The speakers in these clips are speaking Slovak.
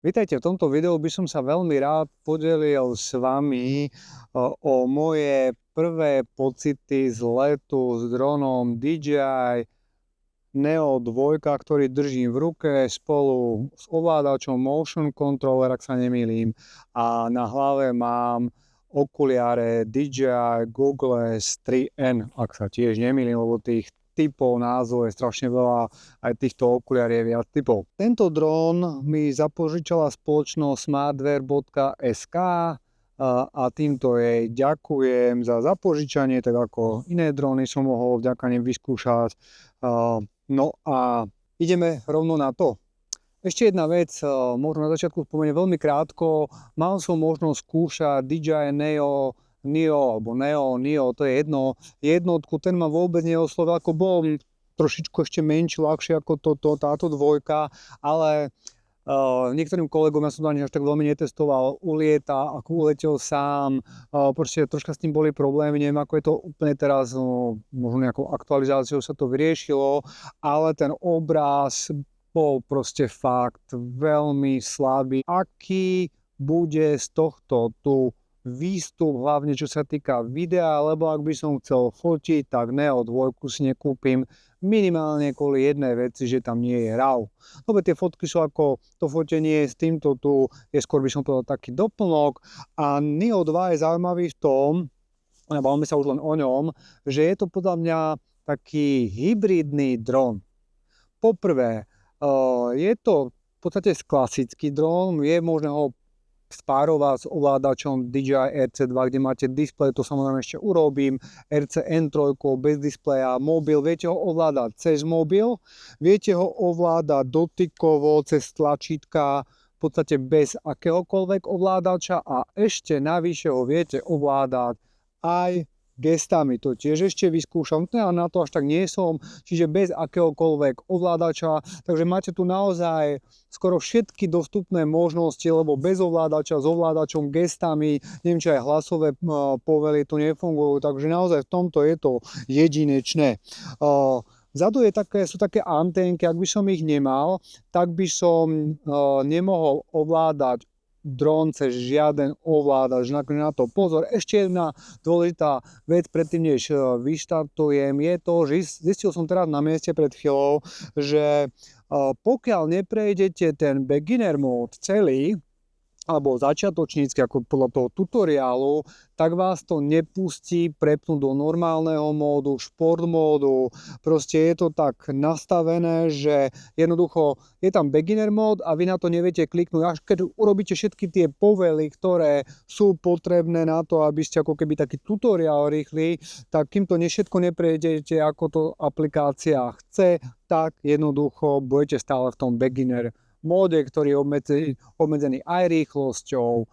Vítajte, v tomto videu by som sa veľmi rád podelil s vami o moje prvé pocity z letu s dronom DJI Neo 2, ktorý držím v ruke spolu s ovládačom Motion Controller, ak sa nemýlim, a na hlave mám okuliare DJI Google S3N, ak sa tiež nemýlim, lebo tých typov, názvov je strašne veľa, aj týchto okuliariek je viac typov. Tento dron mi zapožičala spoločnosť smartwear.sk a týmto jej ďakujem za zapožičanie, tak ako iné drony som mohol vďaka nim vyskúšať. No a ideme rovno na to. Ešte jedna vec, možno na začiatku spomeniem veľmi krátko. Mal som možnosť skúšať DJI Neo, alebo Neo, to je jedno, jednotku, ten ma vôbec neoslovil, ako bol trošičku ešte menší, ľahšie ako táto dvojka, ale niektorým kolegom, ja som to ani až tak veľmi netestoval, ulieta, ako uletel sám, proste troška s tým boli problémy, neviem ako je to úplne teraz, možno nejakou aktualizáciou sa to vyriešilo, ale ten obraz bol proste fakt veľmi slabý. Aký bude z tohto tu výstup, hlavne čo sa týka videa, lebo ak by som chcel fotiť, tak Neo 2 si nekúpim minimálne kvôli jednej veci, že tam nie je RAW. Lebo tie fotky sú ako to fotenie s týmto tu, je skôr by som povedal taký doplnok, a Neo 2 je zaujímavý v tom, a bavíme sa už len o ňom, že je to podľa mňa taký hybridný dron. Poprvé, je to v podstate klasický dron, je možné ho spárovať s ovládačom DJI RC2, kde máte displej, to samozrejme ešte urobím, RC-N3 bez displeja, mobil, viete ho ovládať cez mobil, viete ho ovládať dotykovo cez tlačítka, v podstate bez akéhokoľvek ovládača, a ešte navyše ho viete ovládať aj gestami, to tiež ešte vyskúšam, na to až tak nie som, čiže bez akéhokoľvek ovládača, takže máte tu naozaj skoro všetky dostupné možnosti, lebo bez ovládača, s ovládačom, gestami, neviem, či aj hlasové povely tu nefungujú, takže naozaj v tomto je to jedinečné. Vzadu sú také anténky, ak by som ich nemal, tak by som nemohol ovládať dron cez žiaden ovládač, na to pozor. Ešte jedna dôležitá vec predtým, než vyštartujem, je to, že zistil som teraz na mieste pred chvíľou, že pokiaľ neprejdete ten beginner mode celý, alebo začiatočnícky, ako podľa toho tutoriálu, tak vás to nepustí prepnúť do normálneho módu, šport módu. Proste je to tak nastavené, že jednoducho je tam beginner mód a vy na to neviete kliknúť. Až keď urobíte všetky tie povely, ktoré sú potrebné na to, aby ste ako keby taký tutoriál rýchly, tak kým to všetko neprejdete, ako to aplikácia chce, tak jednoducho budete stále v tom beginner móde, ktorý je obmedzený aj rýchlosťou,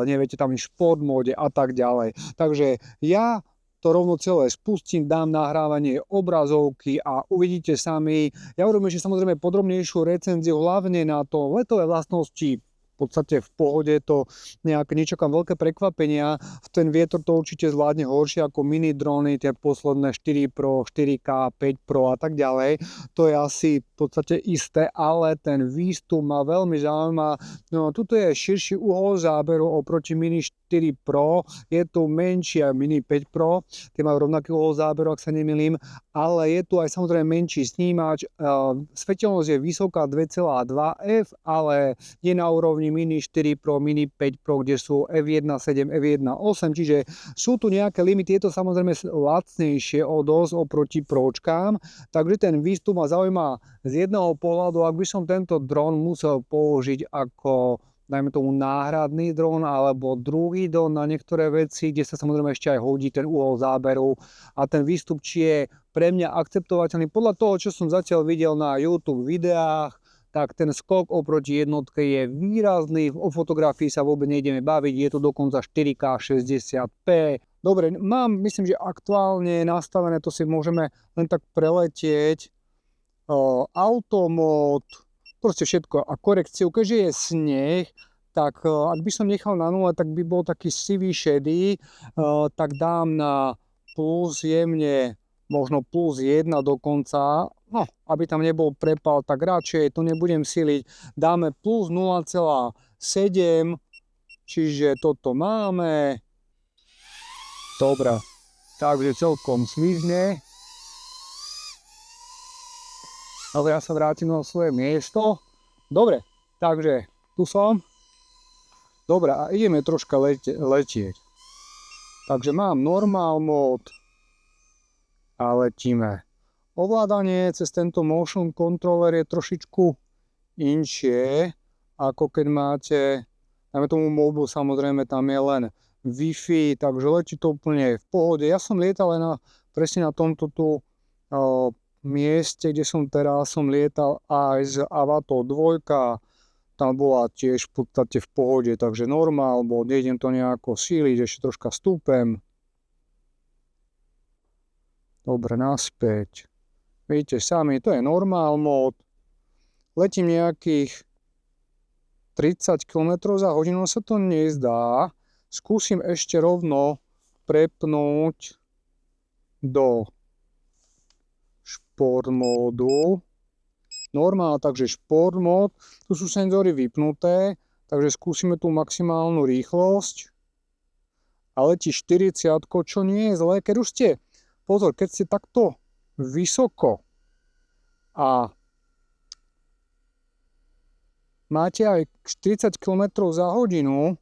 neviete tam šport móde a tak ďalej. Takže ja to rovno celé spustím, dám nahrávanie obrazovky a uvidíte sami. Ja urobím ešte samozrejme podrobnejšiu recenziu, hlavne na to letové vlastnosti. V podstate v pohode to nečakám veľké prekvapenia. Ten vietor to určite zvládne horšie ako mini drony, tie posledné 4 Pro, 4K, 5 Pro a tak ďalej. To je asi v podstate isté, ale ten výstup ma veľmi zaujíma. No, tuto je širší uhol záberu oproti Mini 4 Pro, je tu menší aj Mini 5 Pro, tie majú rovnaký uhol záberu, ak sa nemýlim, ale je tu aj samozrejme menší snímač. Svetelnosť je vysoká 2,2 f, ale je na úrovni Mini 4 Pro, Mini 5 Pro, kde sú f1.7, f1.8, čiže sú tu nejaké limity, je to samozrejme lacnejšie o dosť oproti Pročkám, takže ten výstup ma zaujíma z jedného pohľadu. Ak by som tento dron musel použiť ako, dajme tomu, náhradný dron alebo druhý dron na niektoré veci, kde sa samozrejme ešte aj hodí ten uhol záberu a ten výstup, či je pre mňa akceptovateľný podľa toho, čo som zatiaľ videl na YouTube videách, tak ten skok oproti jednotke je výrazný, o fotografii sa vôbec nejdeme baviť, je to dokonca 4K 60p. Dobre, myslím, že aktuálne nastavené, to si môžeme len tak preletieť, automód, proste všetko a korekciu, keďže je sneh, tak ak by som nechal na 0, tak by bol taký sivý šedý, tak dám na plus jemne, možno plus 1 dokonca, No, aby tam nebol prepal, tak radšej to nebudem siliť. Dáme plus 0,7, čiže toto máme. Dobre, takže celkom svižne. Ale ja sa vrátim na svoje miesto. Dobre, takže tu som. Dobre, a ideme troška letieť. Takže mám normal mode a letíme. Ovládanie cez tento motion controller je trošičku inšie, ako keď máte, dajme tomu mobil, samozrejme tam je len Wi-Fi, takže letí to úplne v pohode. Ja som lietal len presne na tomto tu mieste, kde som teraz, som lietal aj z Avato 2, tam bola tiež v podstate v pohode, takže normál, bo nejdem to nejako síliť, ešte troška stúpem. Dobre, naspäť. Vidíte sami, to je normál mód. Letím nejakých 30 km za hodinu, sa to nezdá. Skúsim ešte rovno prepnúť do šport módu. Normál, takže šport mód. Tu sú senzory vypnuté, takže skúsime tú maximálnu rýchlosť. A letí 40, čo nie je zlé. Keď už ste, pozor, keď ste takto vysoko a máte aj 40 km za hodinu,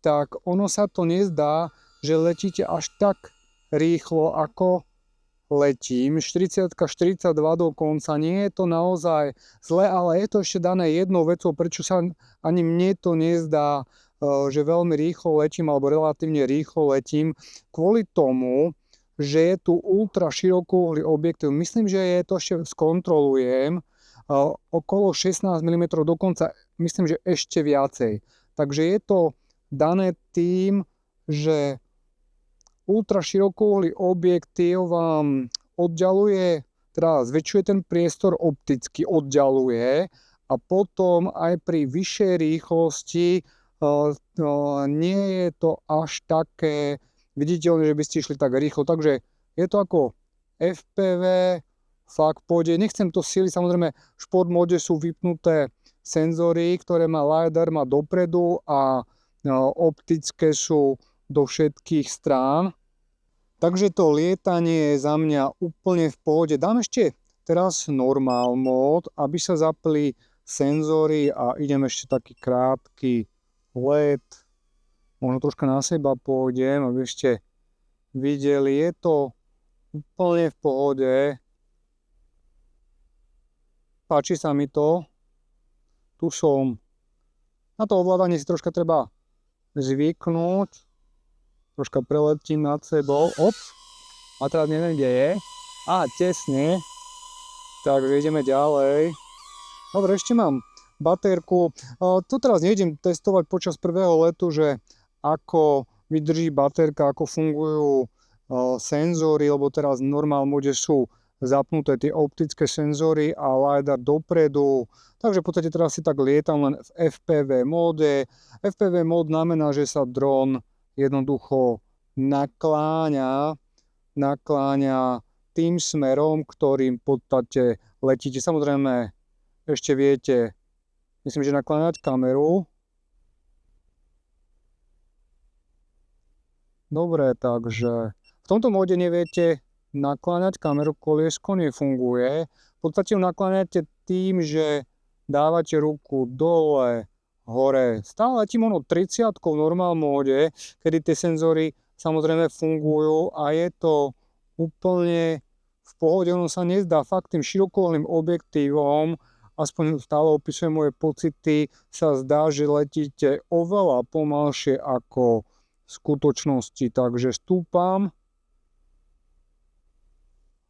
tak ono sa to nezdá, že letíte až tak rýchlo, ako letím. 40, 42 dokonca. Nie je to naozaj zle, ale je to ešte dané jednou vecou, prečo sa ani mne to nezdá, že veľmi rýchlo letím, alebo relatívne rýchlo letím, kvôli tomu, že je tu ultra širokouhlý objektív. Myslím, že je to ešte skontrolujem. Okolo 16 mm, dokonca myslím, že ešte viacej. Takže je to dané tým, že ultra širokouhlý objektív vám oddialuje, teda zväčšuje ten priestor opticky, oddialuje a potom aj pri vyššej rýchlosti nie je to až také viditeľné, že by ste išli tak rýchlo. Takže je to ako FPV, fakt pôjde. Nechcem to síliť, samozrejme v šport móde sú vypnuté senzory, ktoré má LiDAR, má dopredu a optické sú do všetkých strán. Takže to lietanie je za mňa úplne v pohode. Dám ešte teraz normál mód, aby sa zapli senzory a idem ešte taký krátky let. Možno troška na seba pôjdem, aby ste videli. Je to úplne v pohode. Páči sa mi to. Tu som. Na to ovládanie si troška treba zvyknúť. Troška preletím nad sebou. Ops. A teraz neviem, kde je. Tesne. Takže ideme ďalej. Dobre, ešte mám baterku. Tu teraz nejdem testovať počas prvého letu, že ako vydrží baterka, ako fungujú senzory, lebo teraz v normál mode sú zapnuté tie optické senzory a LiDAR dopredu. Takže v podstate teraz si tak lietam len v FPV móde. FPV mód znamená, že sa dron jednoducho nakláňa tým smerom, ktorým v podstate letíte. Samozrejme, ešte viete, myslím, že nakláňať kameru. Dobre, takže v tomto móde neviete nakláňať kameru, koliesko nefunguje. V podstate ju nakláňate tým, že dávate ruku dole, hore. Stále letím ono 30 v normál móde, kedy tie senzory samozrejme fungujú a je to úplne v pohode. Ono sa nezdá fakt tým širokouhlým objektívom, aspoň stále opisujem moje pocity, sa zdá, že letíte oveľa pomalšie ako v skutočnosti. Takže stúpam.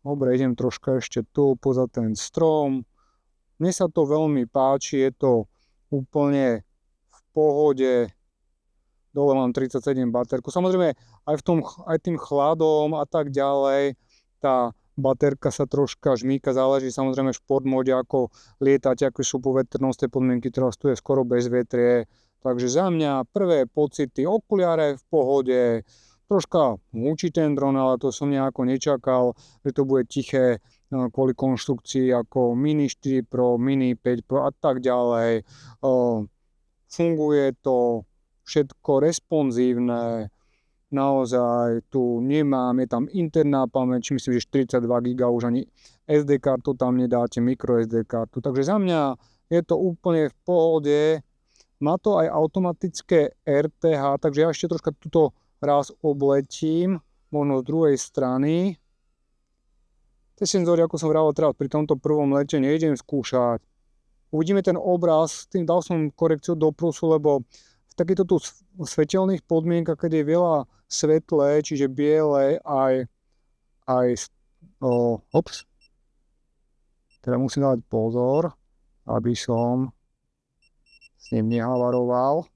Dobre, idem troška ešte tu poza ten strom. Mne sa to veľmi páči, je to úplne v pohode. Dole mám 37 baterku. Samozrejme aj tým chladom a tak ďalej, tá baterka sa troška žmýka, záleží samozrejme v šport móde, ako lietate, aké sú poveternostné podmienky, teraz tu je skoro bezvetrie. Takže za mňa prvé pocity, okuliare v pohode, troška húči ten dron, ale to som nejako nečakal, že to bude tiché kvôli konštrukcii ako Mini 4 Pro, Mini 5 Pro a tak ďalej. Funguje to všetko responsívne, naozaj tu nemám, je tam interná pamäť, myslím, že 42 GB, už ani SD kartu tam nedáte, micro SD kartu, takže za mňa je to úplne v pohode. Má to aj automatické RTH, takže ja ešte troška tuto raz obletím, možno z druhej strany. Tie senzory, ako som vravel teraz, pri tomto prvom lete nejdem skúšať. Uvidíme ten obraz, tým dal som korekciu do plusu, lebo v takýchto tu svetelných podmienkach, keď je veľa svetlé, čiže biele, teda musím dávať pozor, aby som s ním nehavaroval.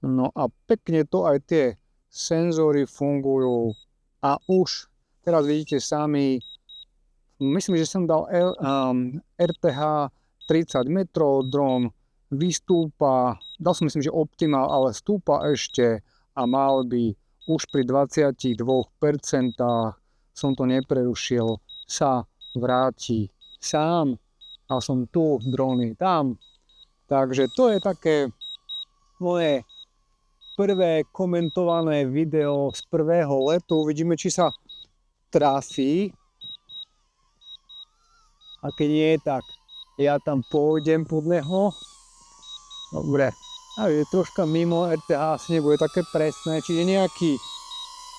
No a pekne to aj tie senzory fungujú. A už teraz vidíte sami, myslím, že som dal RTH 30 metrov, dron vystúpa, dal som myslím, že optimál, ale stúpa ešte a mal by už pri 22% som to neprerušil, sa vráti sám. A som tu, drony tam. Takže to je také moje prvé komentované video z prvého letu. Uvidíme, či sa trafí. A keď nie, tak ja tam pôjdem pod neho. Dobre. A je troška mimo, RTH asi nebude také presné, čiže nejaký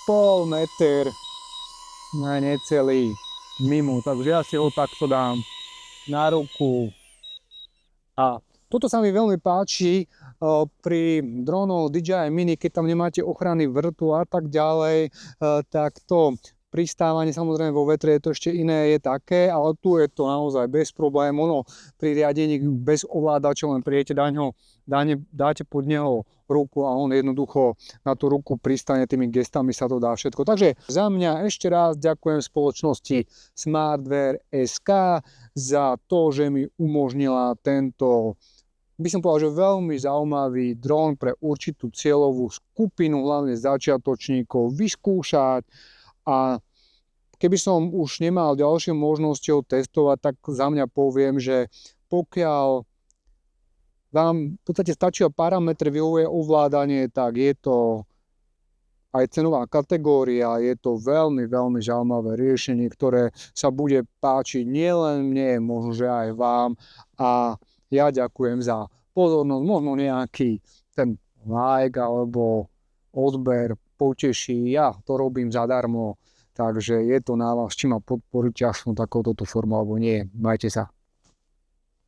pol meter, necelý mimo. Takže ja si ho takto dám na ruku. A toto sa mi veľmi páči pri drónoch DJI Mini, keď tam nemáte ochrany vrtu a tak ďalej, tak to pristávanie samozrejme vo vetre je to ešte iné, je také, ale tu je to naozaj bez problémov. No, pri riadení bez ovládača len prijete, dáte pod neho ruku a on jednoducho na tú ruku pristane, tými gestami sa to dá všetko. Takže za mňa ešte raz ďakujem spoločnosti Smartwear.sk za to, že mi umožnila tento, by som povedal, že veľmi zaujímavý dron pre určitú cieľovú skupinu, hlavne začiatočníkov, vyskúšať. A keby som už nemal ďalšie možnosťou testovať, tak za mňa poviem, že pokiaľ vám v podstate stačia parametre, vyhovuje ovládanie, tak je to aj cenová kategória, je to veľmi, veľmi zaujímavé riešenie, ktoré sa bude páčiť nielen mne, možno, že aj vám. A ja ďakujem za pozornosť, možno nejaký ten like alebo odber poteší, ja to robím zadarmo, takže je to na vás, či ma podporíte až takouto formou alebo nie. Majte sa.